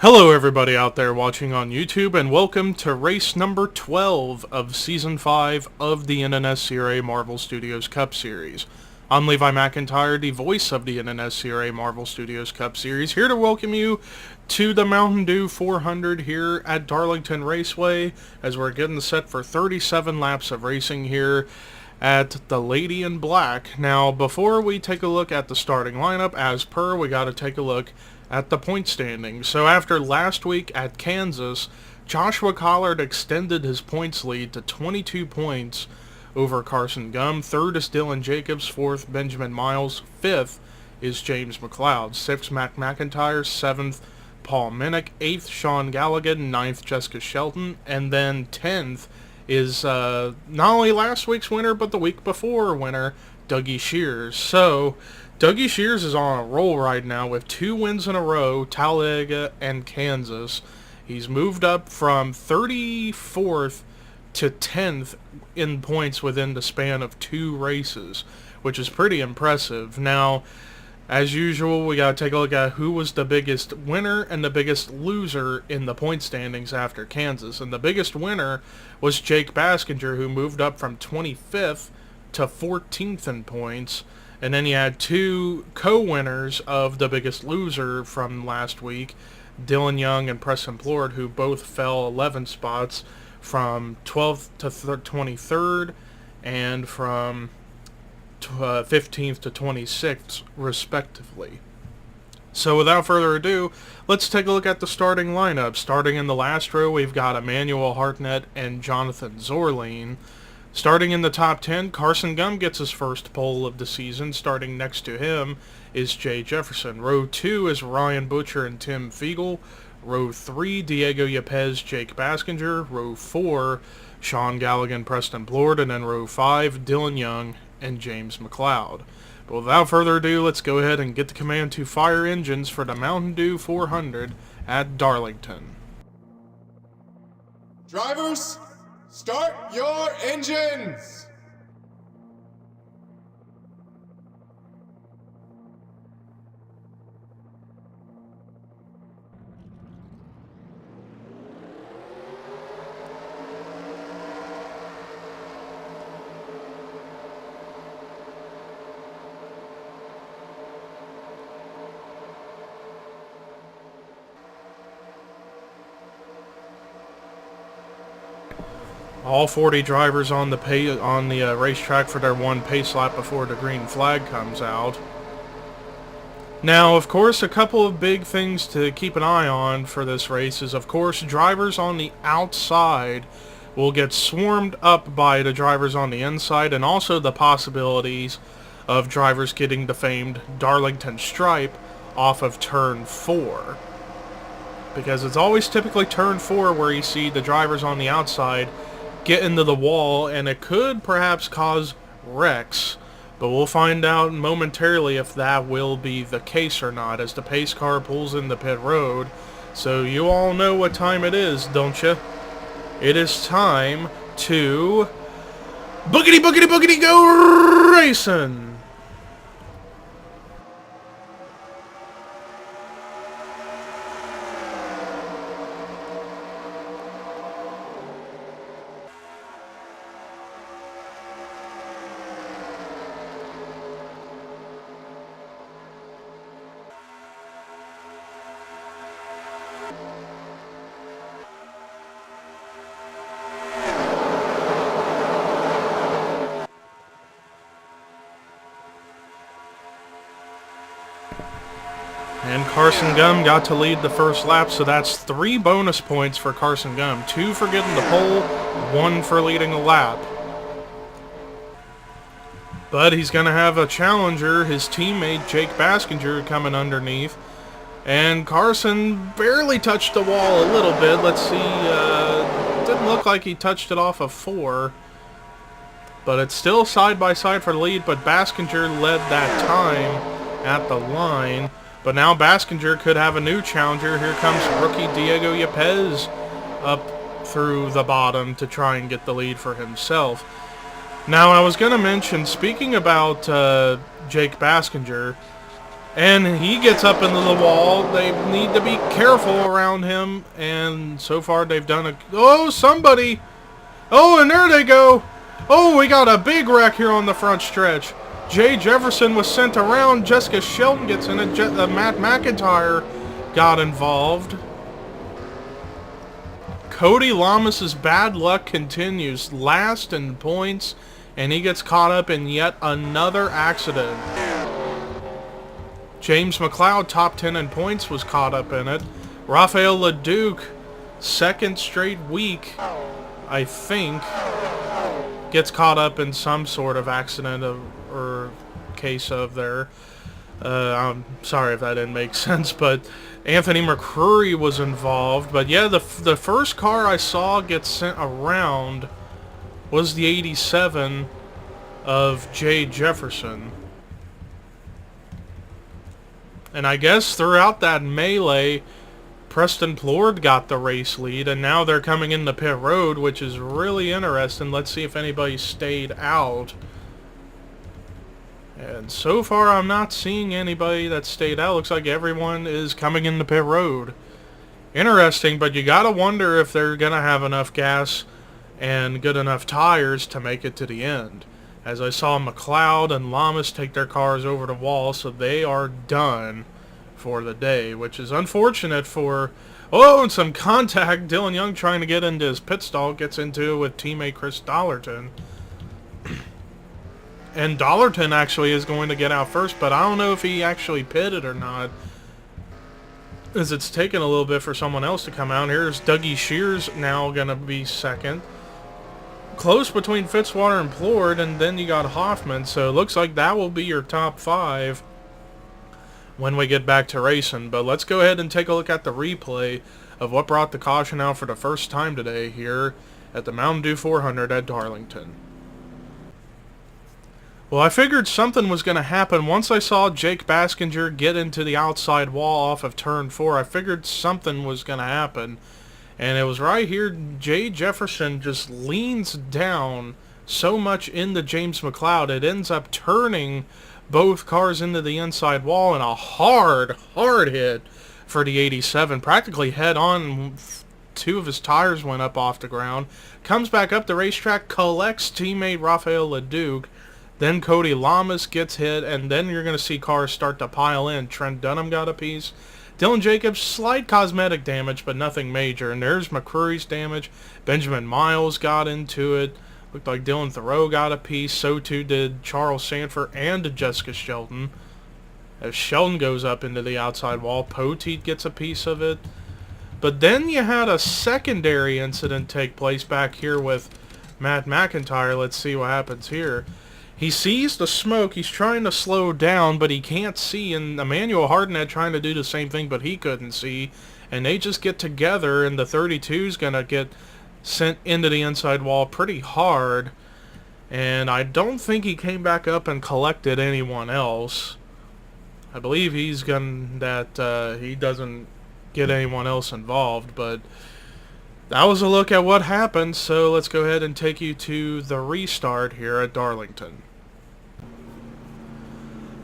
Hello everybody out there watching on YouTube, and welcome to race number 12 of Season 5 of the NNSCRA Marvel Studios Cup Series. I'm Levi McIntyre, the voice of the NNSCRA Marvel Studios Cup Series, here to welcome you to the Mountain Dew 400 here at Darlington Raceway, as we're getting set for 37 laps of racing here at the Lady in Black. Now, before we take a look at the starting lineup, as per, we got to take a look at the point standings. So after last week at Kansas, Joshua Collard extended his points lead to 22 points over Carson Gum. Third is Dylan Jacobs. Fourth, Benjamin Miles. Fifth is James McLeod. Sixth, Matt McIntyre. Seventh, Paul Minnick. Eighth, Sean Galligan. Ninth, Jessica Shelton. And then 10th is not only last week's winner, but the week before winner, Dougie Shears. So Dougie Shears is on a roll right now with 2 wins in a row, Talladega and Kansas. He's moved up from 34th to 10th in points within the span of 2 races, which is pretty impressive. Now, as usual, we got to take a look at who was the biggest winner and the biggest loser in the point standings after Kansas. And the biggest winner was Jake Baskinger, who moved up from 25th to 14th in points. And then you had 2 co-winners of the biggest loser from last week, Dylan Young and Preston Plord, who both fell 11 spots from 12th to 23rd and from 15th to 26th, respectively. So without further ado, let's take a look at the starting lineup. Starting in the last row, we've got Emmanuel Hartnett and Jonathan Zorline. Starting in the top 10, Carson Gum gets his first pole of the season. Starting next to him is Jay Jefferson. Row 2 is Ryan Butcher and Tim Fiegel. Row 3, Diego Yepes, Jake Baskinger. Row 4, Sean Galligan, Preston Plord. And then row 5, Dylan Young and James McLeod. But without further ado, let's go ahead and get the command to fire engines for the Mountain Dew 400 at Darlington. Drivers, start your engines! All 40 drivers on the racetrack for their one pace lap before the green flag comes out. Now, of course, a couple of big things to keep an eye on for this race is, of course, drivers on the outside will get swarmed up by the drivers on the inside, and also the possibilities of drivers getting the famed Darlington stripe off of turn 4. Because it's always typically turn 4 where you see the drivers on the outside get into the wall, and it could perhaps cause wrecks, but we'll find out momentarily if that will be the case or not as the pace car pulls into pit road. So you all know what time it is, don't you? It is time to boogity boogity boogity go racing. And Carson Gum got to lead the first lap, so that's 3 bonus points for Carson Gum. 2 for getting the pole, 1 for leading a lap. But he's going to have a challenger, his teammate Jake Baskinger, coming underneath. And Carson barely touched the wall a little bit. Let's see, didn't look like he touched it off of 4. But it's still side by side for the lead, but Baskinger led that time at the line. But now Baskinger could have a new challenger. Here comes rookie Diego Yepes up through the bottom to try and get the lead for himself. Now, I was going to mention, speaking about Jake Baskinger, And he gets up into the wall. They need to be careful around him. And so far they've done a... Oh, somebody! Oh, and there they go! Oh, we got a big wreck here on the front stretch. Jay Jefferson was sent around. Jessica Shelton gets in it. Matt McIntyre got involved. Cody Lamas's bad luck continues. Last in points. And he gets caught up in yet another accident. James McLeod, top 10 in points, was caught up in it. Rafael LeDuc, second straight week, I think, gets caught up in some sort of accident or case of there. I'm sorry if that didn't make sense, but Anthony McCrory was involved. But yeah, the first car I saw get sent around was the 87 of Jay Jefferson. And I guess throughout that melee, Preston Plord got the race lead, and now they're coming into pit road, which is really interesting. Let's see if anybody stayed out. And so far, I'm not seeing anybody that stayed out. Looks like everyone is coming into pit road. Interesting, but you gotta wonder if they're gonna have enough gas and good enough tires to make it to the end. As I saw McLeod and Lamas take their cars over the wall, so they are done for the day, which is unfortunate for... Oh, and some contact. Dylan Young trying to get into his pit stall, gets into it with teammate Chris Darlington. And Darlington actually is going to get out first, but I don't know if he actually pitted or not, as it's taken a little bit for someone else to come out. Here's Dougie Shears now going to be second. Close between Fitzwater and Plord, and then you got Hoffman, so it looks like that will be your top 5 when we get back to racing. But let's go ahead and take a look at the replay of what brought the caution out for the first time today here at the Mountain Dew 400 at Darlington. Well, I figured something was going to happen. Once I saw Jake Baskinger get into the outside wall off of turn 4, I figured something was going to happen. And it was right here, Jay Jefferson just leans down so much into James McLeod, it ends up turning both cars into the inside wall, and a hard hit for the 87. Practically head on, 2 of his tires went up off the ground. Comes back up the racetrack, collects teammate Rafael LeDuc. Then Cody Lamas gets hit, and then you're going to see cars start to pile in. Trent Dunham got a piece. Dylan Jacobs, slight cosmetic damage, but nothing major. And there's McCrory's damage. Benjamin Miles got into it. Looked like Dylan Thoreau got a piece. So too did Charles Sanford and Jessica Shelton. As Shelton goes up into the outside wall, Poteet gets a piece of it. But then you had a secondary incident take place back here with Matt McIntyre. Let's see what happens here. He sees the smoke, he's trying to slow down, but he can't see, and Emmanuel Hardenhead trying to do the same thing, but he couldn't see, and they just get together, and the 32's going to get sent into the inside wall pretty hard, and I don't think he came back up and collected anyone else. I believe he's going that he doesn't get anyone else involved, but that was a look at what happened, so let's go ahead and take you to the restart here at Darlington.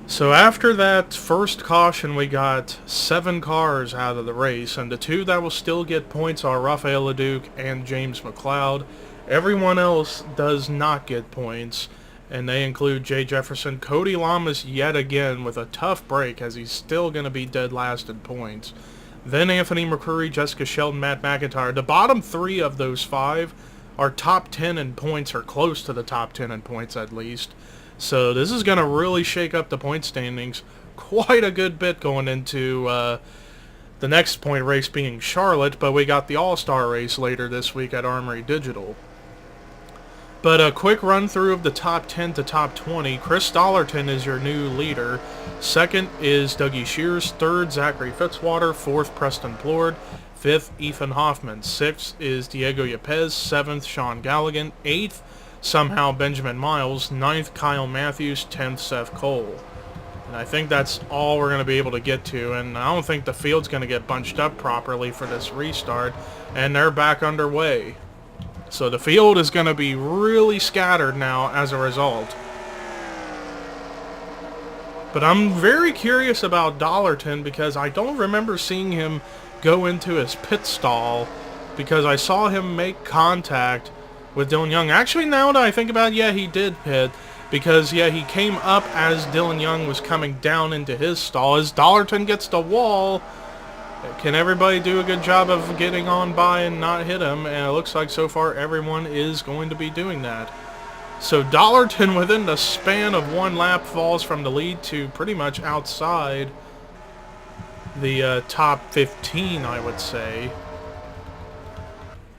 So after that first caution, we got 7 cars out of the race, and the 2 that will still get points are Rafael LeDuc and James McLeod. Everyone else does not get points, and they include Jay Jefferson. Cody Lamas yet again with a tough break, as he's still going to be dead last in points. Then Anthony McCrory, Jessica Shelton, Matt McIntyre. The bottom 3 of those 5 are top 10 in points, or close to the top 10 in points at least. So this is going to really shake up the point standings quite a good bit going into the next point race being Charlotte, but we got the All-Star race later this week at Armory Digital. But a quick run through of the top 10 to top 20. Chris Darlington is your new leader. Second is Dougie Shears. Third, Zachary Fitzwater. Fourth, Preston Plord. Fifth, Ethan Hoffman. Sixth is Diego Yepes. Seventh, Sean Galligan. Eighth, somehow Benjamin Miles. Ninth, Kyle Matthews. 10th, Seth Cole. And I think that's all we're going to be able to get to, and I don't think the field's going to get bunched up properly for this restart, and they're back underway. So the field is going to be really scattered now as a result. But I'm very curious about Darlington because I don't remember seeing him go into his pit stall, because I saw him make contact with Dylan Young. Actually, now that I think about it, yeah, he did pit, because, yeah, he came up as Dylan Young was coming down into his stall. As Darlington gets the wall, can everybody do a good job of getting on by and not hit him? And it looks like so far everyone is going to be doing that. So Darlington, within the span of one lap, falls from the lead to pretty much outside the top 15, I would say.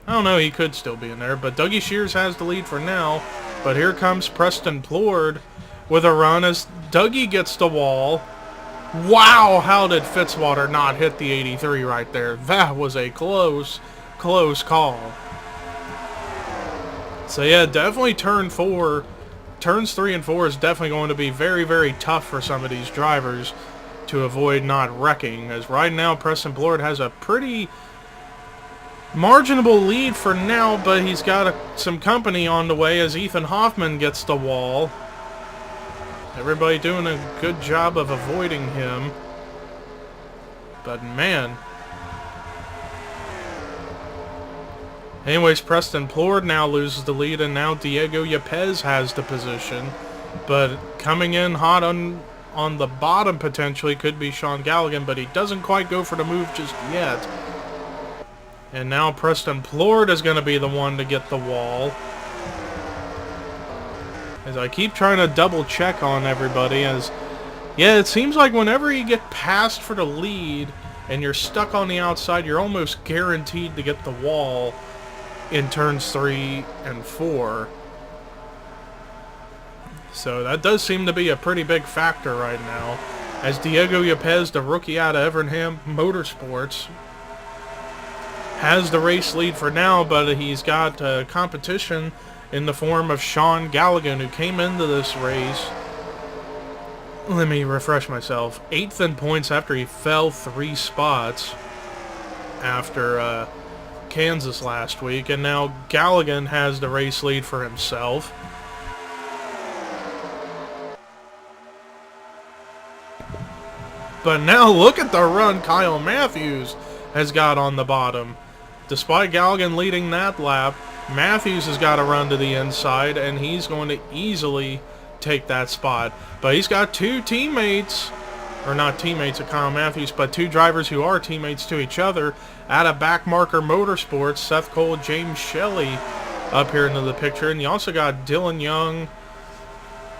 I don't know, he could still be in there, but Dougie Shears has the lead for now. But here comes Preston Plord with a run as Dougie gets the wall. Wow, how did Fitzwater not hit the 83 right there? That was a close call. So yeah, definitely turns 3 and 4 is definitely going to be very, very tough for some of these drivers to avoid not wrecking. As right now, Preston Plord has a pretty marginable lead for now, but he's got some company on the way as Ethan Hoffman gets the wall. Everybody doing a good job of avoiding him. But man. Anyways, Preston Plord now loses the lead, and now Diego Yepes has the position. But coming in hot on the bottom potentially could be Sean Galligan, but he doesn't quite go for the move just yet. And now Preston Plord is going to be the one to get the wall. As I keep trying to double check on everybody, as yeah, it seems like whenever you get passed for the lead and you're stuck on the outside, you're almost guaranteed to get the wall in turns 3 and 4. So that does seem to be a pretty big factor right now. As Diego Yepes, the rookie out of Evernham Motorsports, has the race lead for now, but he's got competition in the form of Sean Galligan, who came into this race, let me refresh myself, 8th in points after he fell 3 spots after Kansas last week, and now Galligan has the race lead for himself. But now look at the run Kyle Matthews has got on the bottom. Despite Galligan leading that lap, Matthews has got to run to the inside, and he's going to easily take that spot. But he's got 2 teammates, or not teammates of Kyle Matthews, but 2 drivers who are teammates to each other out of Backmarker Motorsports, Seth Cole, James Shelley up here into the picture. And you also got Dylan Young,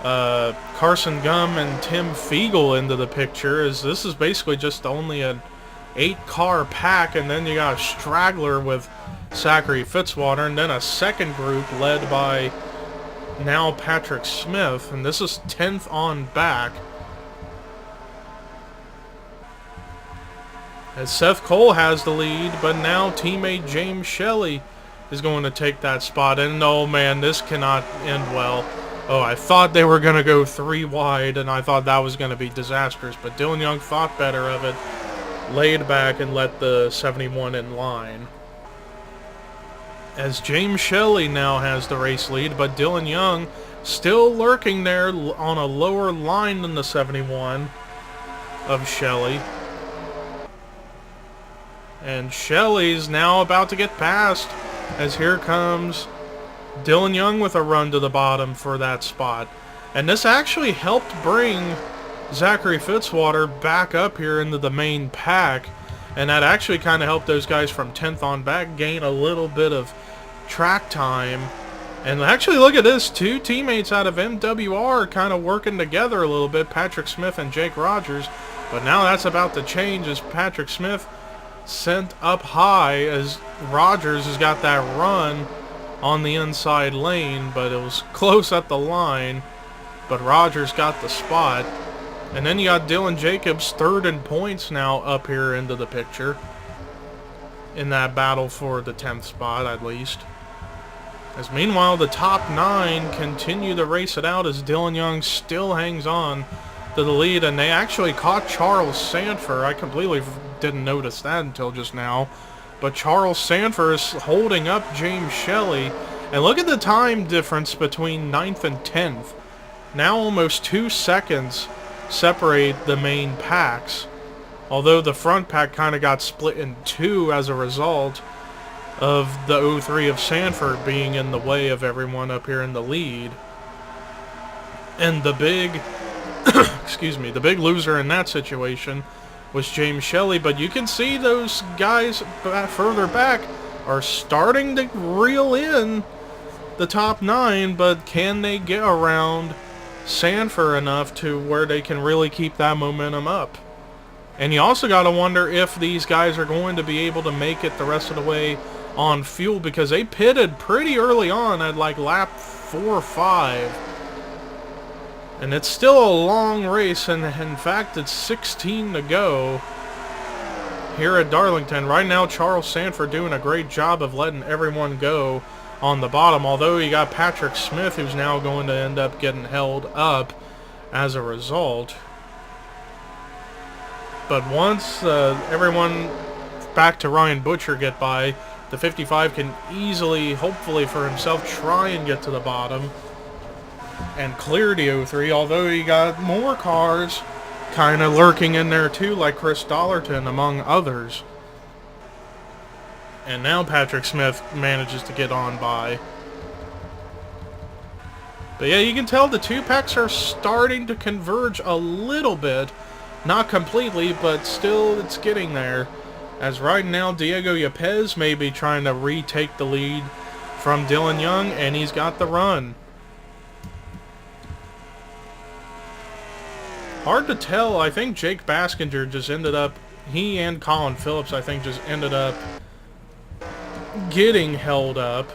Carson Gum, and Tim Fiegel into the picture, as this is basically just only an 8-car pack, and then you got a straggler with Zachary Fitzwater, and then a second group led by now Patrick Smith, and this is 10th on back. As Seth Cole has the lead, but now teammate James Shelley is going to take that spot, and oh man, this cannot end well. Oh, I thought they were going to go 3 wide, and I thought that was going to be disastrous, but Dylan Young thought better of it, laid back, and let the 71 in line. As James Shelley now has the race lead, but Dylan Young still lurking there on a lower line than the 71 of Shelley. And Shelley's now about to get passed, as here comes Dylan Young with a run to the bottom for that spot. And this actually helped bring Zachary Fitzwater back up here into the main pack, and that actually kind of helped those guys from 10th on back gain a little bit of track time. And actually look at this, 2 teammates out of MWR kind of working together a little bit, Patrick Smith and Jake Rogers. But now that's about to change as Patrick Smith sent up high, as Rogers has got that run on the inside lane, but it was close at the line, but Rogers got the spot. And then you got Dylan Jacobs, 3rd in points now up here into the picture in that battle for the 10th spot at least. As meanwhile, the top 9 continue to race it out as Dylan Young still hangs on to the lead, and they actually caught Charles Sanford. I completely didn't notice that until just now. But Charles Sanford is holding up James Shelley. And look at the time difference between 9th and 10th. Now almost 2 seconds separate the main packs. Although the front pack kind of got split in two as a result of the 03 of Sanford being in the way of everyone up here in the lead. And the big, excuse me, the big loser in that situation was James Shelley. But you can see those guys further back are starting to reel in the top 9, but can they get around Sanford enough to where they can really keep that momentum up? And you also got to wonder if these guys are going to be able to make it the rest of the way on fuel, because they pitted pretty early on at like lap 4 or 5. And it's still a long race, and in fact it's 16 to go here at Darlington. Right now Charles Sanford doing a great job of letting everyone go on the bottom, although you got Patrick Smith, who's now going to end up getting held up as a result. But once everyone back to Ryan Butcher get by, the 55 can easily, hopefully for himself, try and get to the bottom and clear the 03, although you got more cars kind of lurking in there too, like Chris Darlington among others. And now Patrick Smith manages to get on by. But yeah, you can tell the two packs are starting to converge a little bit. Not completely, but still it's getting there. As right now, Diego Yepes may be trying to retake the lead from Dylan Young, and he's got the run. Hard to tell. I think Jake Baskinger just ended up, he and Colin Phillips, I think, just ended up getting held up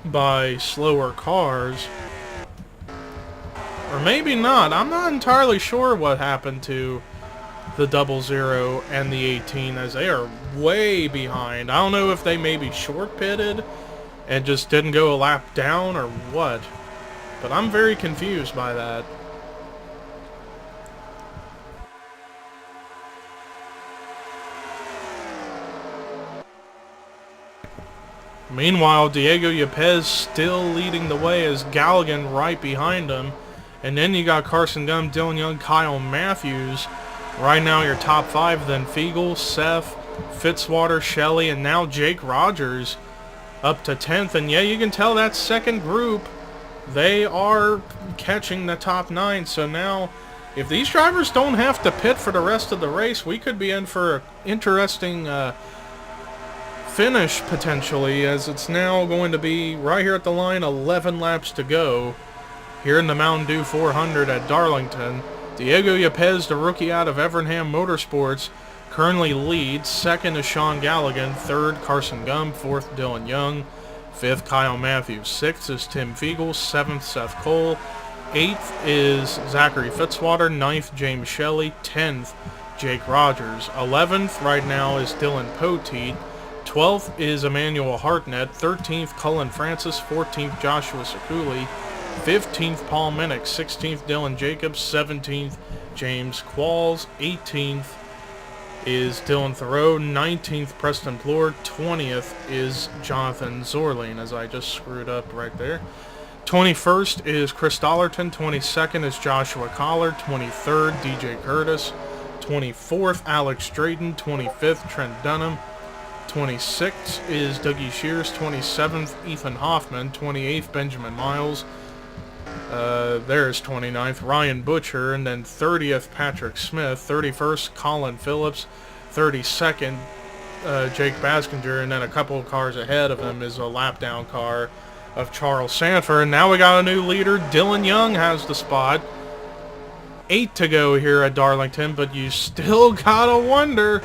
by slower cars. Or maybe not. I'm not entirely sure what happened to the 00 and the 18, as they are way behind. I don't know if they maybe short pitted and just didn't go a lap down or what. But I'm very confused by that. Meanwhile, Diego Yepes still leading the way as Galligan right behind him. And then you got Carson Gum, Dylan Young, Kyle Matthews. Right now your top 5, then Fiegel, Seth, Fitzwater, Shelley, and now Jake Rogers up to 10th. And yeah, you can tell that second group, they are catching the top 9. So now, if these drivers don't have to pit for the rest of the race, we could be in for an interesting finish potentially, as it's now going to be right here at the line, 11 laps to go here in the Mountain Dew 400 at Darlington. Diego Yepes, the rookie out of Evernham Motorsports, currently leads. Second is Sean Galligan. Third, Carson Gum. Fourth, Dylan Young. Fifth, Kyle Matthews. Sixth is Tim Fiegel. Seventh, Seth Cole. Eighth is Zachary Fitzwater. Ninth, James Shelley. 10th, Jake Rogers. 11th right now is Dylan Poteet. 12th is Emmanuel Hartnett. 13th, Cullen Francis. 14th, Joshua Sekuli. 15th, Paul Minnick. 16th, Dylan Jacobs. 17th, James Qualls. 18th is Dylan Thoreau. 19th, Preston Plord. 20th is Jonathan Zorline, as I just screwed up right there. 21st is Chris Darlington. 22nd is Joshua Collard. 23rd, DJ Curtis. 24th, Alex Drayton. 25th, Trent Dunham. 26th is Dougie Shears. 27th, Ethan Hoffman. 28th, Benjamin Miles. There's 29th, Ryan Butcher. And then 30th, Patrick Smith. 31st, Colin Phillips. 32nd, Jake Baskinger. And then a couple of cars ahead of him is a lap down car of Charles Sanford. And now we got a new leader. Dylan Young has the spot. 8 to go here at Darlington, but you still gotta wonder,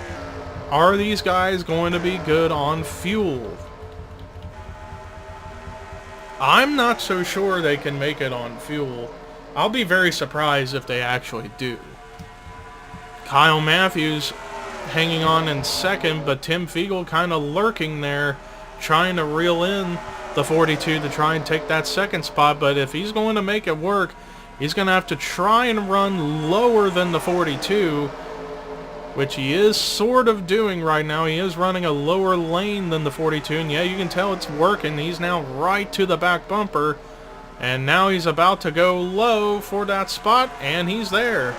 are these guys going to be good on fuel? I'm not so sure they can make it on fuel. I'll be very surprised if they actually do. Kyle Matthews hanging on in second, but Tim Fiegel kind of lurking there, trying to reel in the 42 to try and take that second spot. But if he's going to make it work, he's going to have to try and run lower than the 42, which he is sort of doing right now. He is running a lower lane than the 42, and yeah, you can tell it's working. He's now right to the back bumper And now he's about to go low for that spot, and he's there.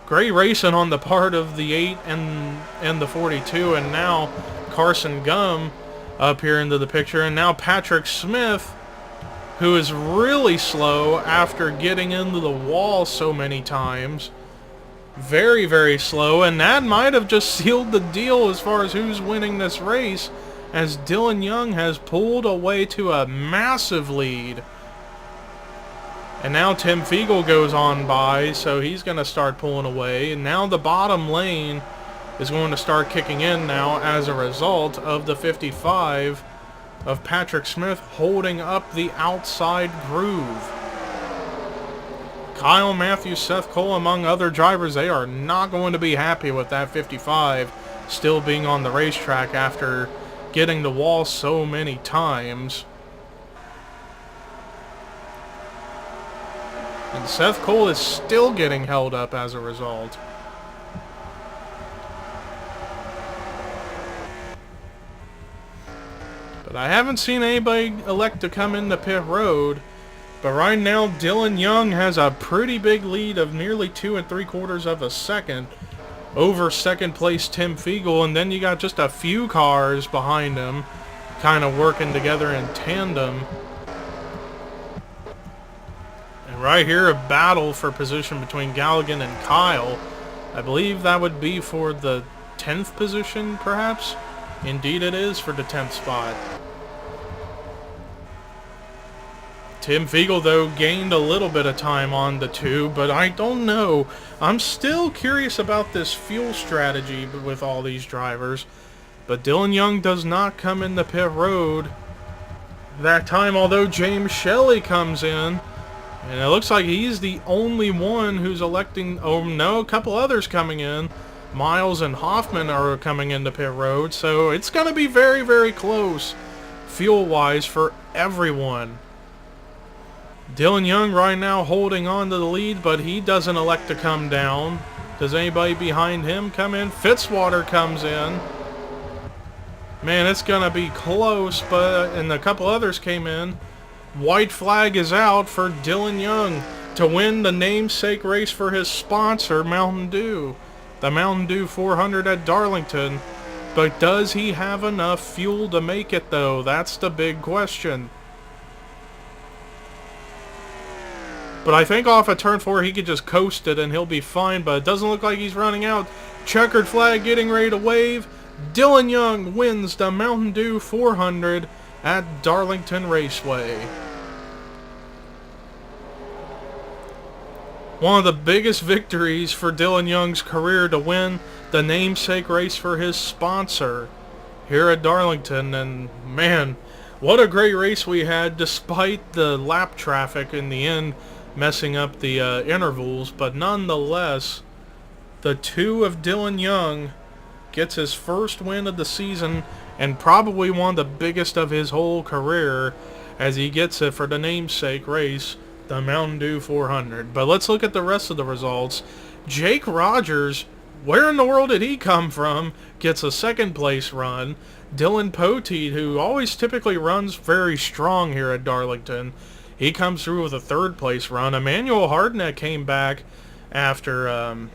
Great racing on the part of the 8 and the 42, and now Carson Gum up here into the picture, and now Patrick Smith, who is really slow after getting into the wall so many times. Very, very slow, and that might have just sealed the deal as far as who's winning this race, as Dylan Young has pulled away to a massive lead. And now Tim Fiegel goes on by, so he's going to start pulling away. And now the bottom lane is going to start kicking in now as a result of the 55 of Patrick Smith holding up the outside groove. Kyle Matthews, Seth Cole, among other drivers, they are not going to be happy with that 55 still being on the racetrack after getting the wall so many times. And Seth Cole is still getting held up as a result. But I haven't seen anybody elect to come into pit road. But right now, Dylan Young has a pretty big lead of nearly 2 3/4 of a second over second place Tim Fiegel. And then you got just a few cars behind him kind of working together in tandem. And right here, a battle for position between Galligan and Kyle. I believe that would be for the 10th position, perhaps? Indeed it is for the 10th spot. Tim Fiegel, though, gained a little bit of time on the 2, but I don't know. I'm still curious about this fuel strategy with all these drivers. But Dylan Young does not come in the pit road that time, although James Shelley comes in. And it looks like he's the only one who's electing... Oh, no, a couple others coming in. Miles and Hoffman are coming into pit road, so it's going to be very, very close fuel-wise for everyone. Dylan Young right now holding on to the lead, but he doesn't elect to come down. Does anybody behind him come in? Fitzwater comes in. Man, it's going to be close, and a couple others came in. White flag is out for Dylan Young to win the namesake race for his sponsor, Mountain Dew. The Mountain Dew 400 at Darlington. But does he have enough fuel to make it, though? That's the big question. But I think off of turn 4 he could just coast it and he'll be fine, but it doesn't look like he's running out. Checkered flag getting ready to wave. Dylan Young wins the Mountain Dew 400 at Darlington Raceway. One of the biggest victories for Dylan Young's career to win the namesake race for his sponsor here at Darlington. And man, what a great race we had despite the lap traffic in the end messing up the intervals. But nonetheless, the 2 of Dylan Young gets his first win of the season and probably one of the biggest of his whole career as he gets it for the namesake race, the Mountain Dew 400. But let's look at the rest of the results. Jake Rogers, where in the world did he come from, gets a second place run. Dylan Poteet, who always typically runs very strong here at Darlington, he comes through with a third place run. Emmanuel Hardnett came back after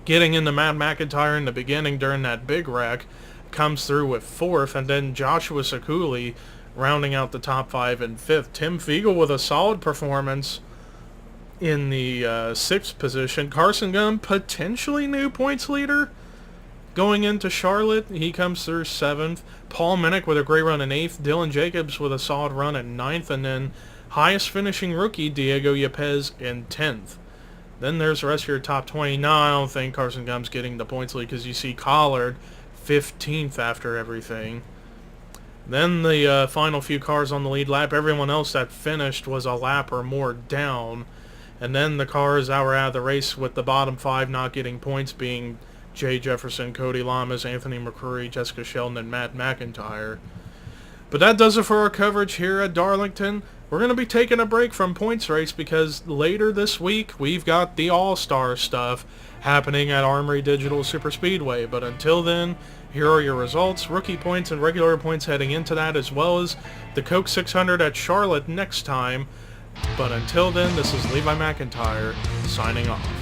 getting into Matt McIntyre in the beginning during that big wreck, comes through with 4th, and then Joshua Sakuli rounding out the top 5 and 5th. Tim Fiegel with a solid performance in the 6th position. Carson Gum, potentially new points leader going into Charlotte. He comes through 7th. Paul Minnick with a great run in 8th. Dylan Jacobs with a solid run at 9th. And then highest finishing rookie, Diego Yepes, in 10th. Then there's the rest of your top 20. No, I don't think Carson Gum's getting the points lead because you see Collard 15th after everything. Then the final few cars on the lead lap, everyone else that finished was a lap or more down. And then the cars that were out of the race with the bottom 5 not getting points being Jay Jefferson, Cody Lamas, Anthony McCrory, Jessica Sheldon, and Matt McIntyre. But that does it for our coverage here at Darlington. We're going to be taking a break from points race because later this week we've got the All-Star stuff happening at Armory Digital Superspeedway. But until then, here are your results, rookie points and regular points heading into that, as well as the Coke 600 at Charlotte next time. But until then, this is Levi McIntyre signing off.